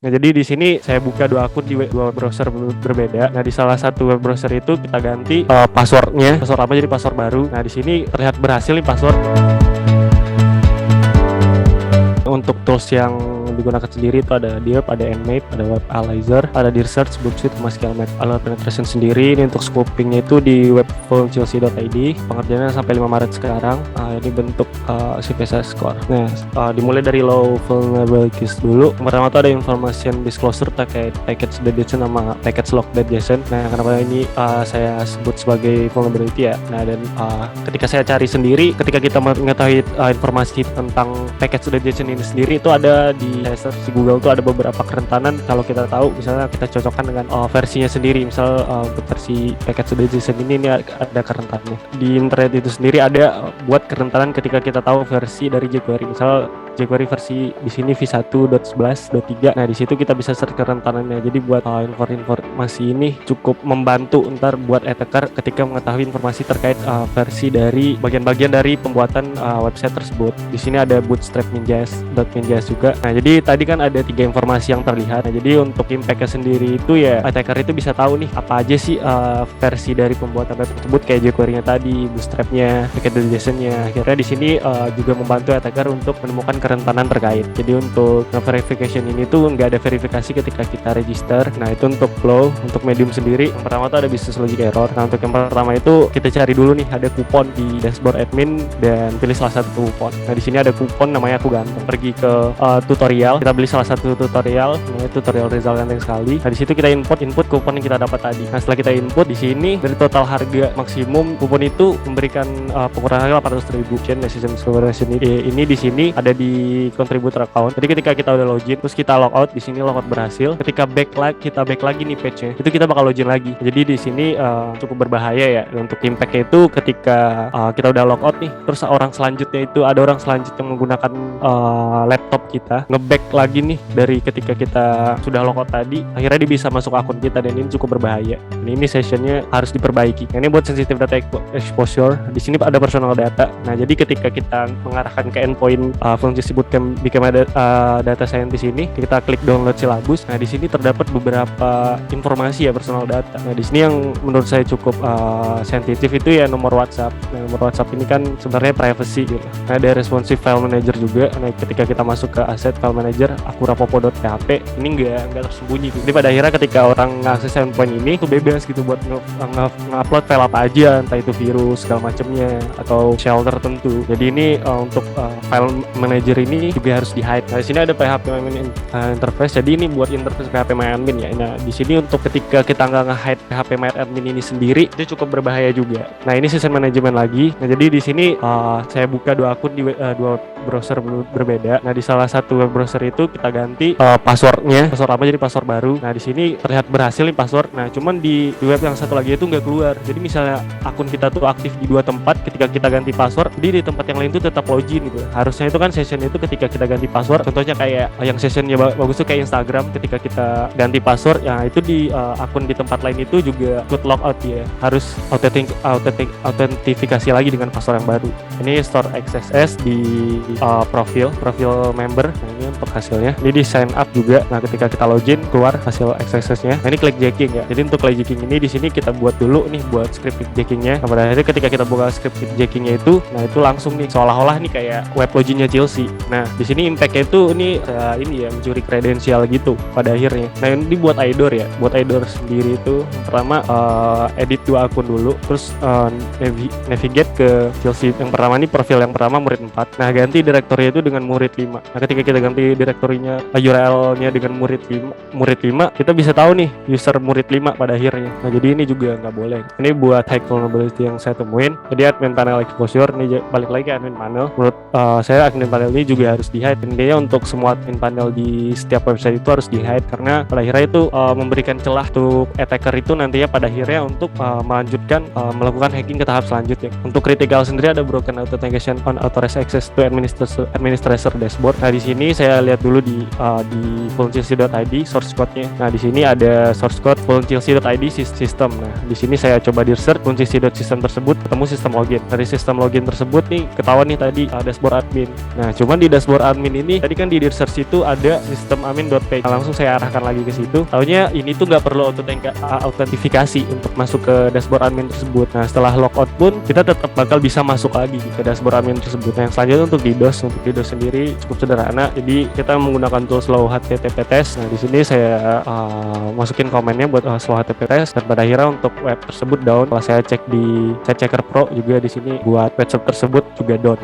Nah, jadi di sini saya buka dua akun di dua browser berbeda. Nah, di salah satu web browser itu kita ganti passwordnya, password apa jadi password baru. Nah, di sini terlihat berhasil nih password. Untuk tools yang digunakan sendiri itu ada Derp, ada Nmap, ada Web Analyzer, ada Research, Booksuite, sama Scalmet. Alert penetration sendiri ini untuk scopingnya itu di webphonechelsea.id. Pengerjaannya sampai 5 Maret sekarang. Ini bentuk CPSS score. Nah, dimulai dari low vulnerabilities dulu. Pertama itu ada information disclosure terkait package.json sama package log.json. Nah, kenapa ini saya sebut sebagai vulnerability ya. Nah, dan ketika saya cari sendiri, ketika kita mengetahui informasi tentang package.json ini sendiri, itu ada di search di Google tuh ada beberapa kerentanan. Kalau kita tahu, misalnya kita cocokkan dengan versinya sendiri, misal untuk versi package.json ini ada kerentanannya. Di internet itu sendiri ada buat kerentanan ketika kita tahu versi dari jQuery. Misal jQuery versi di sini v1.11.3. Nah, di situ kita bisa search kerentanannya. Jadi buat informasi ini cukup membantu ntar buat attacker ketika mengetahui informasi terkait versi dari bagian-bagian dari pembuatan website tersebut. Di sini ada bootstrap ninjas juga. Nah, jadi tadi kan ada 3 informasi yang terlihat. Nah, jadi untuk impact-nya sendiri itu ya attacker itu bisa tahu nih apa aja sih versi dari pembuatan web tersebut, kayak jQuery-nya tadi, bootstrap-nya, package.json-nya. Akhirnya di sini juga membantu attacker untuk menemukan kerentanan terkait. Jadi untuk verification ini tuh nggak ada verifikasi ketika kita register. Nah, itu untuk flow. Untuk medium sendiri, yang pertama tuh ada business logic error. Nah, untuk yang pertama itu kita cari dulu nih ada kupon di dashboard admin dan pilih salah satu kupon. Nah, di sini ada kupon namanya aku ganteng. Pergi ke tutorial, kita beli salah satu tutorial namanya tutorial Rizal ganteng sekali. Nah, di situ kita input kupon yang kita dapat tadi. Nah, setelah kita input di sini dari total harga maksimum kupon itu memberikan pengurangan harga 800.000 yen. System discrimination ini di sini ada di contributor account. Jadi ketika kita udah login terus kita logout, di sini logout berhasil. Ketika kita back lagi nih page-nya, itu kita bakal login lagi. Jadi di sini cukup berbahaya ya untuk impact-nya itu ketika kita udah logout nih, terus ada orang selanjutnya menggunakan laptop kita nge-back lagi nih dari ketika kita sudah logout tadi, akhirnya dia bisa masuk akun kita dan ini cukup berbahaya. Ini sessionnya harus diperbaiki. Ini buat sensitive data exposure. Di sini ada personal data. Nah, jadi ketika kita mengarahkan ke endpoint Fluency Bootcamp Become Data Scientist ini, kita klik download silabus. Nah, di sini terdapat beberapa informasi ya personal data. Nah, di sini yang menurut saya cukup sensitif itu ya nomor WhatsApp. Nah, nomor WhatsApp ini kan sebenarnya privacy gitu. Nah, ada responsive file manager juga. Nah, ketika kita masuk ke asset file manager akurapopo.php, ini nggak tersembunyi gitu. Jadi pada akhirnya ketika orang ngakses endpoint ini tuh bebas gitu buat nge-upload file apa aja, entah itu virus segala macamnya atau shell tertentu. Jadi ini untuk file manager ini juga harus di-hide. Nah, di sini ada PHP interface. Jadi ini buat interface PHP MyAdmin ya. Nah, di sini untuk ketika kita nggak nge-hide PHP MyAdmin ini sendiri, itu cukup berbahaya juga. Nah, ini session management lagi. Nah, jadi di sini saya buka dua akun di dua browser berbeda. Nah, di salah satu web browser itu kita ganti passwordnya, password apa jadi password baru. Nah, di sini terlihat berhasil nih password. Nah, cuman di web yang satu lagi itu nggak keluar. Jadi misalnya akun kita tuh aktif di 2 tempat, ketika kita ganti password, di tempat yang lain tuh tetap login gitu. Harusnya itu kan session itu ketika kita ganti password, contohnya kayak yang sessionnya bagus tuh kayak Instagram, ketika kita ganti password, ya itu di akun di tempat lain itu juga ikut logout ya. Harus autentifikasi lagi dengan password yang baru. Ini store XSS di profil member. Nah, ini untuk hasilnya. Ini di sign up juga. Nah, ketika kita login keluar hasil XSS-nya. Nah, ini click jacking ya. Jadi untuk click jacking ini di sini kita buat dulu nih buat script click jacking-nya. Nah, pada akhirnya ketika kita buka script click jacking-nya itu, nah itu langsung nih seolah-olah nih kayak web login-nya Chelsea. Nah, di sini impact-nya itu ini ya mencuri kredensial gitu pada akhirnya. Nah, ini buat IDOR ya. Buat IDOR sendiri itu pertama edit 2 akun dulu, terus navigate ke Chelsea. Yang pertama ini profil yang pertama murid 4. Nah, ganti direktorinya itu dengan murid 5. Nah, ketika kita ganti direktorinya URL-nya dengan murid 5, kita bisa tahu nih user murid 5 pada akhirnya. Nah, jadi ini juga nggak boleh. Ini buat high vulnerability yang saya temuin. Jadi admin panel exposure ini balik lagi ke admin panel. Menurut saya admin panel ini juga harus di-hide. Intinya untuk semua admin panel di setiap website itu harus di-hide karena pada akhirnya itu memberikan celah untuk attacker itu nantinya pada akhirnya untuk melakukan hacking ke tahap selanjutnya. Untuk critical sendiri ada broken authentication on authorized access to administrator administrator dashboard. Nah, di sini saya lihat dulu di fullchelsea.id source code-nya. Nah, di sini ada source code fullchelsea.id system. Nah, di sini saya coba di search fullchelsea.system tersebut, ketemu sistem login. Dari sistem login tersebut nih ketahuan nih tadi dashboard admin. Nah, cuman di dashboard admin ini tadi kan di search itu ada sistem admin.page. Nah, langsung saya arahkan lagi ke situ. Taunya ini tuh nggak perlu autentifikasi untuk masuk ke dashboard admin tersebut. Nah, setelah logout pun kita tetap bakal bisa masuk lagi ke dashboard admin tersebut. Nah, yang selanjutnya untuk DDoS sendiri cukup sederhana. Jadi kita menggunakan tools slow HTTP test. Nah, di sini saya masukin komennya buat slow HTTP test, dan pada akhirnya untuk web tersebut down. Kalau saya cek di Checker Pro juga di sini buat website tersebut juga down.